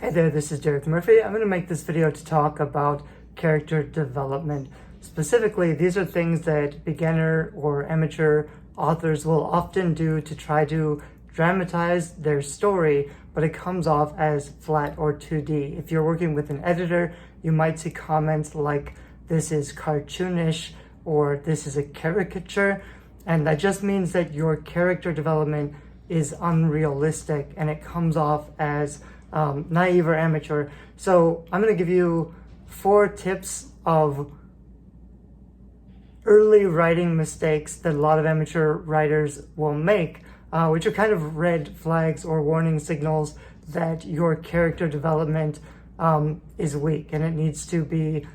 Hey there, this is Derek Murphy. I'm going to make this video to talk about character development. Specifically, these are things that beginner or amateur authors will often do to try to dramatize their story, but it comes off as flat or 2D. If you're working with an editor, you might see comments like, "This is cartoonish," or "This is a caricature," and that just means that your character development is unrealistic and it comes off as naive or amateur. So I'm going to give you 4 tips of early writing mistakes that a lot of amateur writers will make, which are kind of red flags or warning signals that your character development is weak and it needs to be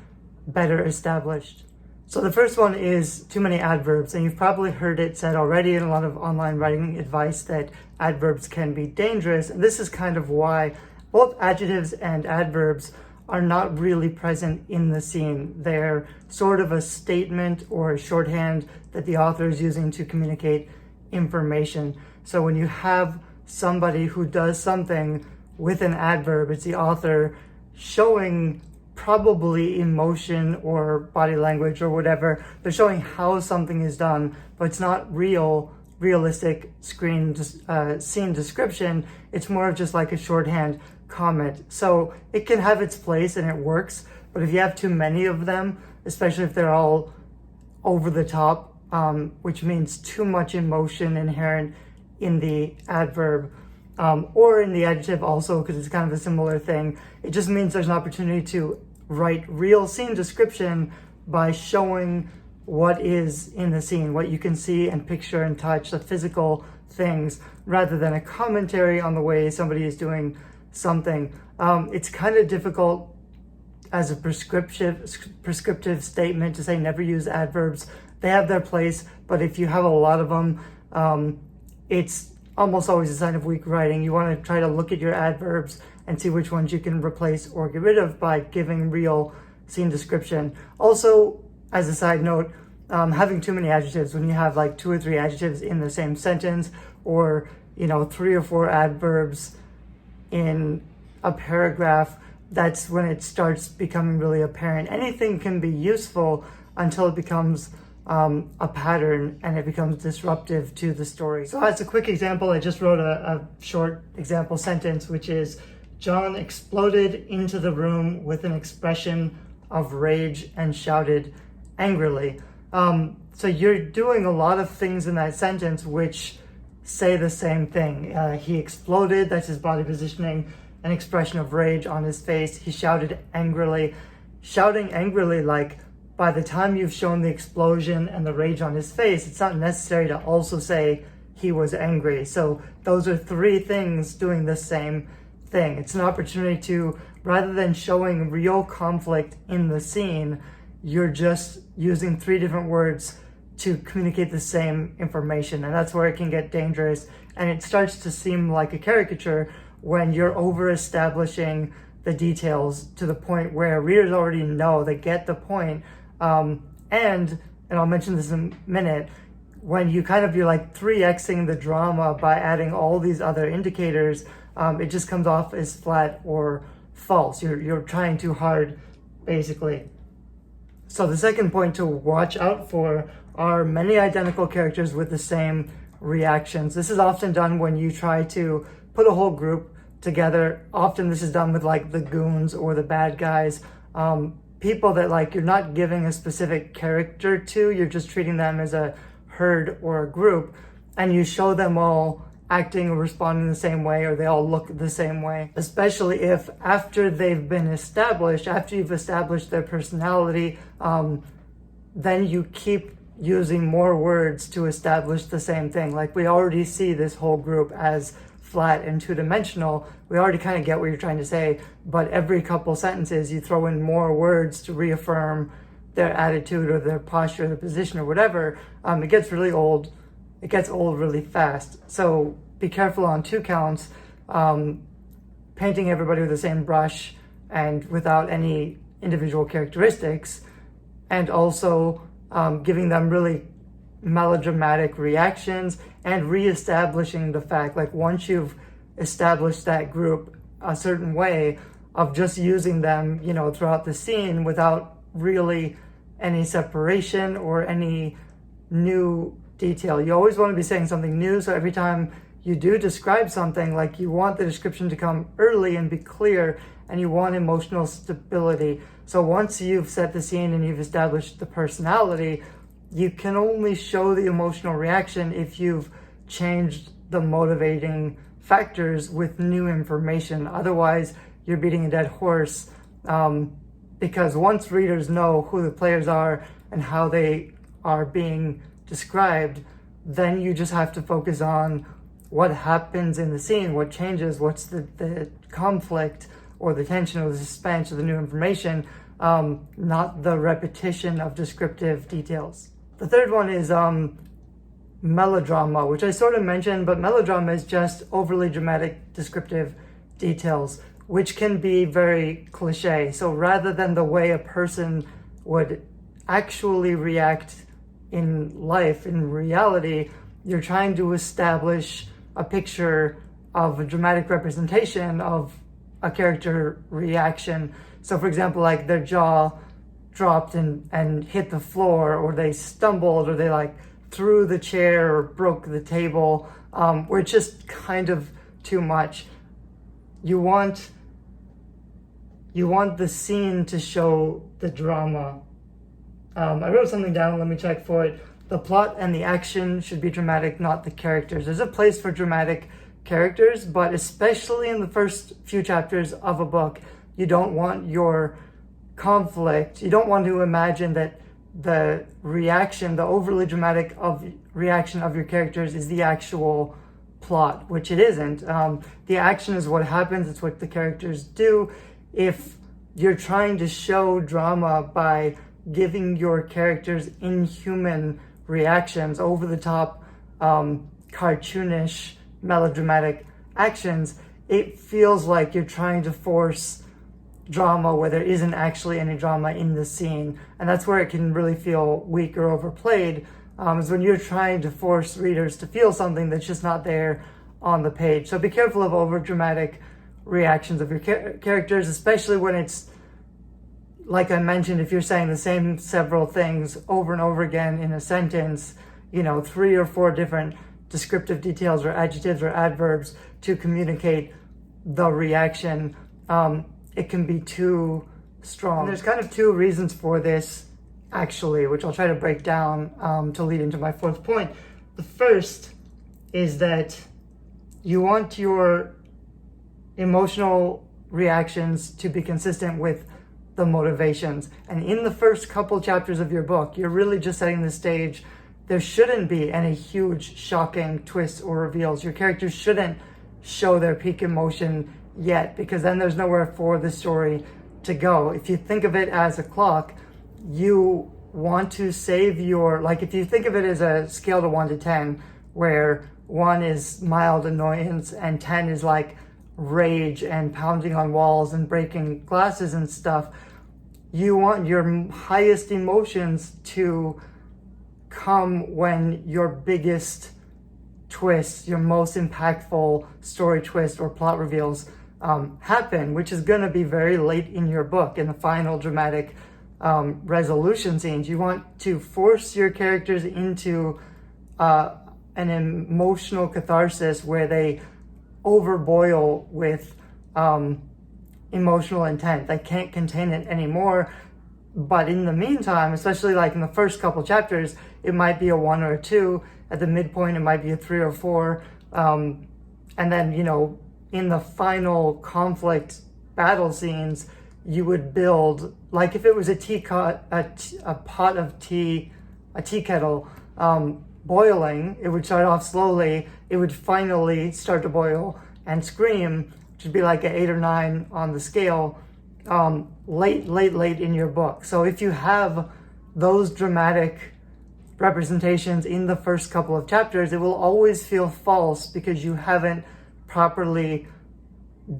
better established. So the first one is too many adverbs, and you've probably heard it said already in a lot of online writing advice that adverbs can be dangerous, and this is kind of why both adjectives and adverbs are not really present in the scene. They're sort of a statement or a shorthand that the author is using to communicate information. So when you have somebody who does something with an adverb, it's the author showing probably emotion or body language or whatever. They're showing how something is done, but it's not realistic scene description. It's more of just like a shorthand comment. So it can have its place and it works, but if you have too many of them, especially if they're all over the top, which means too much emotion inherent in the adverb, or in the adjective also, because it's kind of a similar thing, it just means there's an opportunity to write real scene description by showing what is in the scene, what you can see and picture and touch, the physical things, rather than a commentary on the way somebody is doing something. It's kind of difficult as a prescriptive statement to say never use adverbs. They have their place, but if you have a lot of them, it's almost always a sign of weak writing. You want to try to look at your adverbs and see which ones you can replace or get rid of by giving real scene description. Also, as a side note, having too many adjectives, when you have like 2 or 3 adjectives in the same sentence, or 3 or 4 adverbs in a paragraph, that's when it starts becoming really apparent. Anything can be useful until it becomes a pattern and it becomes disruptive to the story. So as a quick example, I just wrote a short example sentence, which is, "John exploded into the room with an expression of rage and shouted angrily." So you're doing a lot of things in that sentence which say the same thing. He exploded, that's his body positioning, an expression of rage on his face. He shouted angrily. Shouting angrily, like, by the time you've shown the explosion and the rage on his face, it's not necessary to also say he was angry. So those are 3 things doing the same thing. It's an opportunity to, rather than showing real conflict in the scene, you're just using 3 different words to communicate the same information, and that's where it can get dangerous, and it starts to seem like a caricature when you're over establishing the details to the point where readers already know, they get the point. And I'll mention this in a minute, when you're like 3xing the drama by adding all these other indicators, it just comes off as flat or false. You're trying too hard, basically. So the second point to watch out for are many identical characters with the same reactions. This is often done when you try to put a whole group together. Often this is done with like the goons or the bad guys, people that like you're not giving a specific character to, you're just treating them as a herd or a group, and you show them all acting or responding the same way, or they all look the same way, especially if after they've been established, after you've established their personality, then you keep using more words to establish the same thing. Like, we already see this whole group as flat and 2-dimensional. We already kind of get what you're trying to say, but every couple sentences you throw in more words to reaffirm their attitude or their posture, their position or whatever. It gets really old. It gets old really fast. So be careful on 2 counts, painting everybody with the same brush and without any individual characteristics, and also giving them really melodramatic reactions and reestablishing the fact, like, once you've established that group a certain way of just using them, throughout the scene without really any separation or any new detail. You always want to be saying something new, so every time you do describe something, like, you want the description to come early and be clear, and you want emotional stability. So once you've set the scene and you've established the personality, you can only show the emotional reaction if you've changed the motivating factors with new information. Otherwise, you're beating a dead horse, because once readers know who the players are and how they are being described, then you just have to focus on what happens in the scene, what changes, what's the conflict or the tension or the suspense or the new information, not the repetition of descriptive details. The third one is melodrama, which I sort of mentioned, but melodrama is just overly dramatic descriptive details, which can be very cliche. So rather than the way a person would actually react in life, in reality, you're trying to establish a picture of a dramatic representation of a character reaction. So for example, like their jaw dropped and hit the floor, or they stumbled, or they threw the chair or broke the table, where it's just kind of too much. You want the scene to show the drama. I wrote something down, let me check for it. The plot and the action should be dramatic, not the characters. There's a place for dramatic characters, but especially in the first few chapters of a book, you don't want your conflict, you don't want to imagine that the reaction, the overly dramatic reaction of your characters is the actual plot, which it isn't. The action is what happens, it's what the characters do. If you're trying to show drama by giving your characters inhuman reactions, over the top, cartoonish, melodramatic actions, it feels like you're trying to force drama where there isn't actually any drama in the scene. And that's where it can really feel weak or overplayed, is when you're trying to force readers to feel something that's just not there on the page. So be careful of over dramatic reactions of your characters, especially when it's, like I mentioned, if you're saying the same several things over and over again in a sentence, 3 or 4 different descriptive details or adjectives or adverbs to communicate the reaction, it can be too strong. And there's kind of 2 reasons for this, actually, which I'll try to break down to lead into my 4th point. The first is that you want your emotional reactions to be consistent with the motivations. And in the first couple chapters of your book, you're really just setting the stage. There shouldn't be any huge, shocking twists or reveals. Your characters shouldn't show their peak emotion yet, because then there's nowhere for the story to go. If you think of it as a clock, you want to save if you think of it as a scale to 1 to 10, where 1 is mild annoyance and 10 is rage and pounding on walls and breaking glasses and stuff, you want your highest emotions to come when your biggest twists, your most impactful story twist or plot reveals happen, which is going to be very late in your book, in the final dramatic resolution scenes. You want to force your characters into an emotional catharsis where they overboil with emotional intent. They can't contain it anymore. But in the meantime, especially in the first couple chapters, it might be a 1 or a 2. At the midpoint, it might be a 3 or 4. And then, in the final conflict battle scenes, you would build, if it was a pot of tea, a tea kettle, boiling, it would start off slowly, it would finally start to boil and scream, which would be an 8 or 9 on the scale, late in your book. So if you have those dramatic representations in the first couple of chapters, it will always feel false because you haven't properly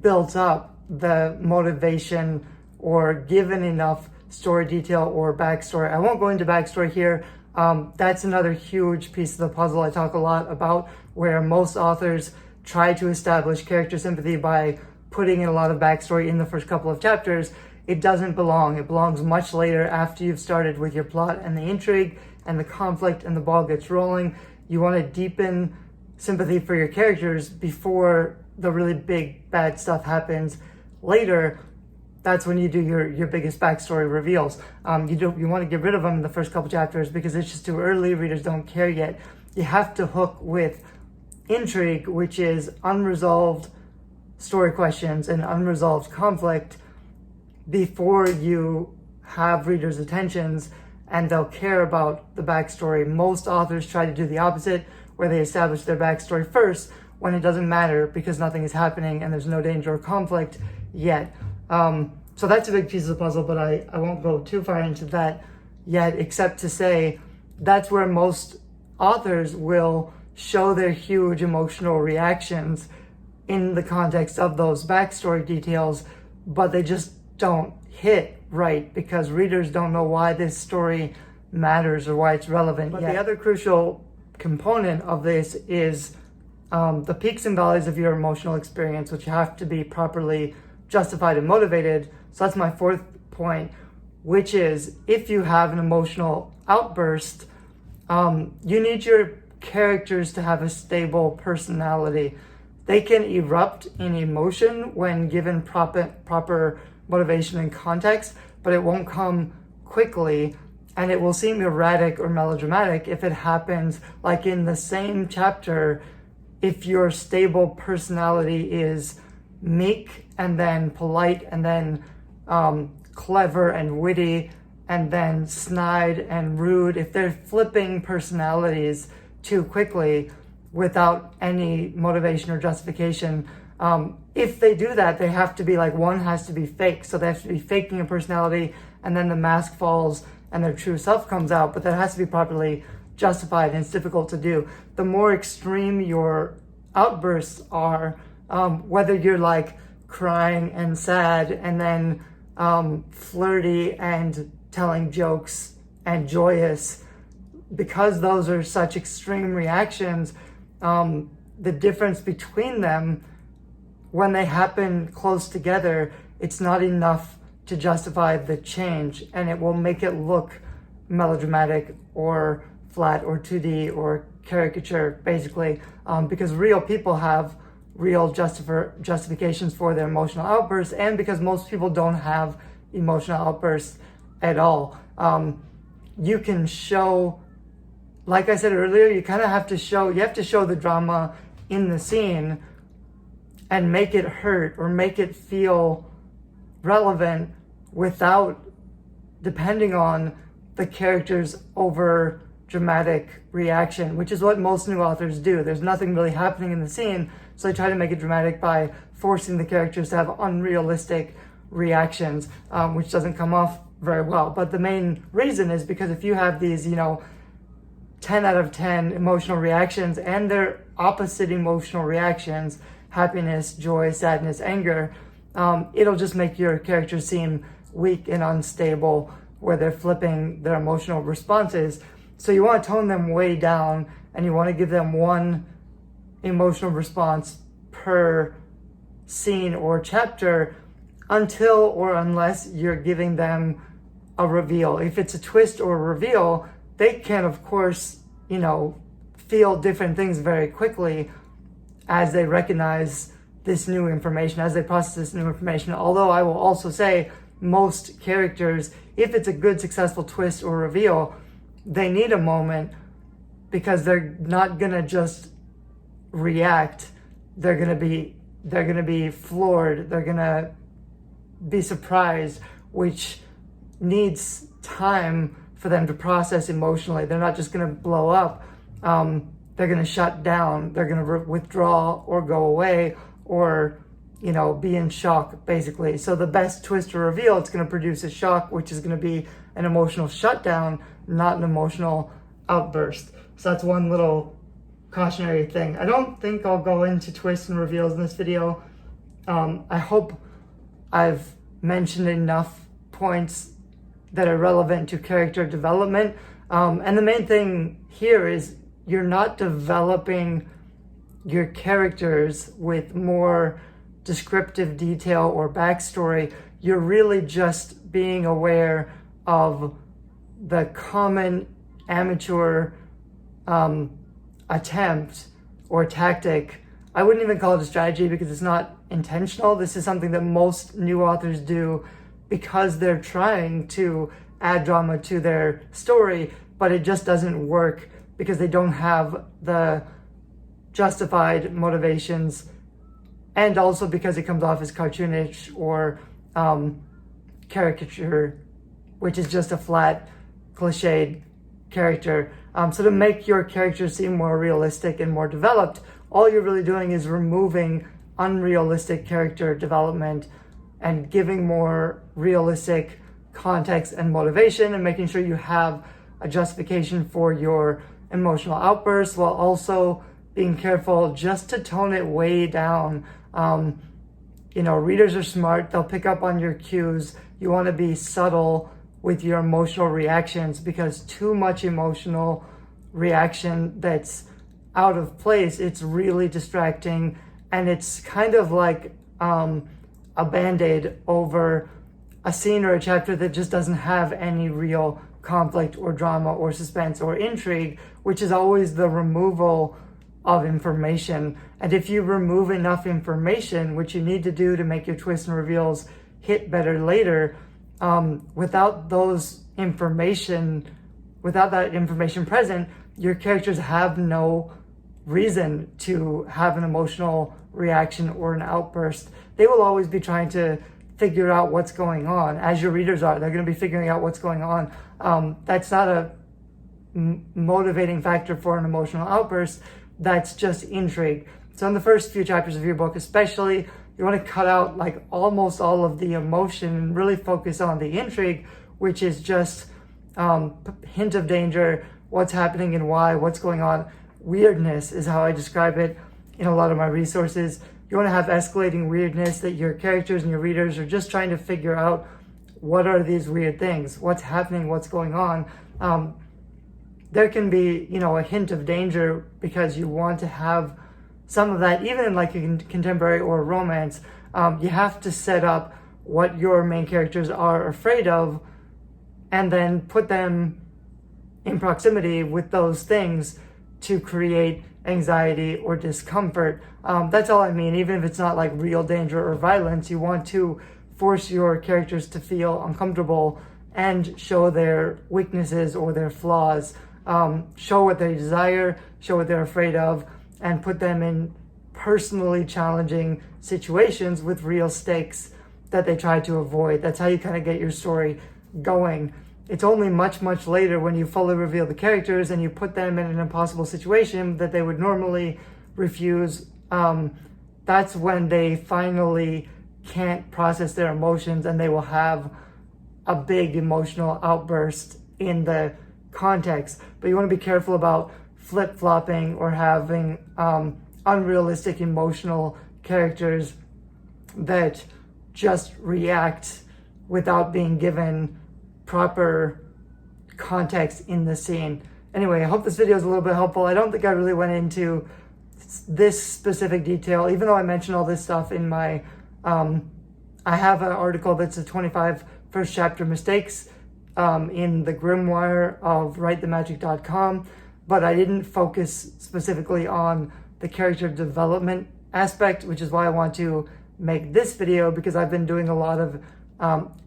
built up the motivation or given enough story detail or backstory. I won't go into backstory here. That's another huge piece of the puzzle I talk a lot about, where most authors try to establish character sympathy by putting in a lot of backstory in the first couple of chapters. It doesn't belong. It belongs much later, after you've started with your plot and the intrigue and the conflict and the ball gets rolling. You want to deepen sympathy for your characters before the really big bad stuff happens later. That's when you do your biggest backstory reveals. You want to get rid of them in the first couple chapters because it's just too early. Readers don't care yet. You have to hook with intrigue, which is unresolved story questions and unresolved conflict, before you have readers' attentions and they'll care about the backstory. Most authors try to do the opposite, where they establish their backstory first when it doesn't matter because nothing is happening and there's no danger or conflict yet. So that's a big piece of the puzzle, but I won't go too far into that yet, except to say that's where most authors will show their huge emotional reactions in the context of those backstory details, but they just don't hit right because readers don't know why this story matters or why it's relevant. But the other crucial component of this is the peaks and valleys of your emotional experience, which have to be properly justified and motivated. So that's my fourth point, which is if you have an emotional outburst, you need your characters to have a stable personality. They can erupt in emotion when given proper motivation and context, but it won't come quickly, and it will seem erratic or melodramatic if it happens like in the same chapter. If your stable personality is meek and then polite and then clever and witty and then snide and rude, if they're flipping personalities too quickly without any motivation or justification, if they do that, they have to be like, one has to be fake. So they have to be faking a personality and then the mask falls and their true self comes out, but that has to be properly justified and it's difficult to do. The more extreme your outbursts are, whether you're like crying and sad and then flirty and telling jokes and joyous, because those are such extreme reactions, the difference between them, when they happen close together, it's not enough to justify the change, and it will make it look melodramatic or flat or 2D or caricature, basically, because real people have real justifications for their emotional outbursts, and because most people don't have emotional outbursts at all. You can show, like I said earlier, you have to show the drama in the scene and make it hurt or make it feel relevant without depending on the character's over dramatic reaction, which is what most new authors do. There's nothing really happening in the scene, so they try to make it dramatic by forcing the characters to have unrealistic reactions, which doesn't come off very well. But the main reason is because if you have these, 10 out of 10 emotional reactions and their opposite emotional reactions, happiness, joy, sadness, anger, it'll just make your characters seem weak and unstable where they're flipping their emotional responses. So you want to tone them way down and you want to give them one emotional response per scene or chapter until or unless you're giving them a reveal. If it's a twist or a reveal, they can, of course, feel different things very quickly as they recognize this new information, as they process this new information. Although I will also say most characters, if it's a good, successful twist or reveal, they need a moment because they're not gonna just react. They're gonna be floored. They're gonna be surprised, which needs time for them to process emotionally. They're not just gonna blow up. They're gonna shut down. They're gonna withdraw or go away or be in shock, basically. So the best twist or reveal, it's gonna produce a shock, which is gonna be an emotional shutdown, not an emotional outburst. So that's one little cautionary thing. I don't think I'll go into twists and reveals in this video. I hope I've mentioned enough points that are relevant to character development. And the main thing here is you're not developing your characters with more descriptive detail or backstory. You're really just being aware of the common amateur attempt or tactic. I wouldn't even call it a strategy because it's not intentional. This is something that most new authors do because they're trying to add drama to their story, but it just doesn't work because they don't have the justified motivations, and also because it comes off as cartoonish or caricature, which is just a flat, cliched character. So to make your characters seem more realistic and more developed, all you're really doing is removing unrealistic character development and giving more realistic context and motivation, and making sure you have a justification for your emotional outbursts, while also being careful just to tone it way down. Readers are smart. They'll pick up on your cues. You want to be subtle with your emotional reactions, because too much emotional reaction that's out of place, it's really distracting, and it's kind of like a band-aid over a scene or a chapter that just doesn't have any real conflict or drama or suspense or intrigue, which is always the removal of information. And if you remove enough information, which you need to do to make your twists and reveals hit better later, without that information present, your characters have no reason to have an emotional reaction or an outburst. They will always be trying to figure out what's going on, as your readers are. They're going to be figuring out what's going on. That's not a motivating factor for an emotional outburst. That's just intrigue. So in the first few chapters of your book especially, you want to cut out like almost all of the emotion and really focus on the intrigue, which is just hint of danger, what's happening and why, what's going on. Weirdness is how I describe it in a lot of my resources. You want to have escalating weirdness, that your characters and your readers are just trying to figure out, what are these weird things? What's happening? What's going on? There can be, a hint of danger because you want to have some of that, even in like a contemporary or romance. You have to set up what your main characters are afraid of, and then put them in proximity with those things to create anxiety or discomfort. That's all I mean. Even if it's not like real danger or violence, you want to force your characters to feel uncomfortable and show their weaknesses or their flaws. Show what they desire, show what they're afraid of, and put them in personally challenging situations with real stakes that they try to avoid. That's how you kind of get your story going. It's only much, much later when you fully reveal the characters and you put them in an impossible situation that they would normally refuse. That's when they finally can't process their emotions, and they will have a big emotional outburst in the context. But you want to be careful about flip-flopping or having unrealistic emotional characters that just react without being given proper context in the scene. Anyway, I hope this video is a little bit helpful. I don't think I really went into this specific detail, even though I mentioned all this stuff in my, I have an article that's a 25 first chapter mistakes in the grimoire of writethemagic.com, but I didn't focus specifically on the character development aspect, which is why I want to make this video, because I've been doing a lot of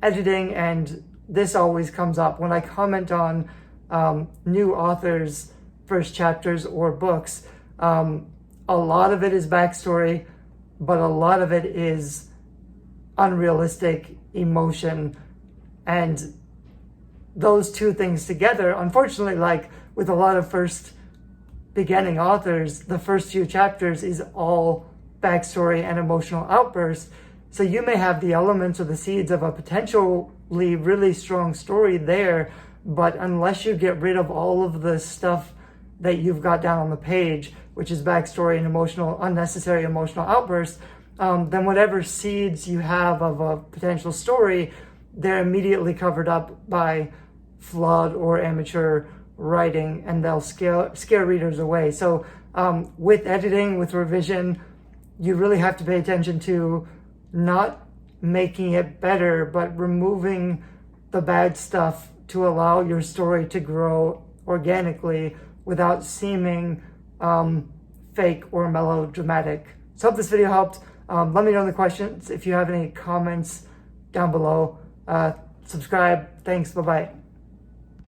editing, and this always comes up when I comment on new authors' first chapters or books. A lot of it is backstory, but a lot of it is unrealistic emotion. And those two things together, unfortunately, like with a lot of first beginning authors, the first few chapters is all backstory and emotional outbursts. So you may have the elements or the seeds of a potentially really strong story there, but unless you get rid of all of the stuff that you've got down on the page, which is backstory and unnecessary emotional outbursts, then whatever seeds you have of a potential story, they're immediately covered up by flawed or amateur writing, and they'll scare readers away. So with editing, with revision, you really have to pay attention to not making it better, but removing the bad stuff to allow your story to grow organically without seeming fake or melodramatic. So I hope this video helped. Let me know in the questions if you have any comments down below. Subscribe. Thanks. Bye-bye.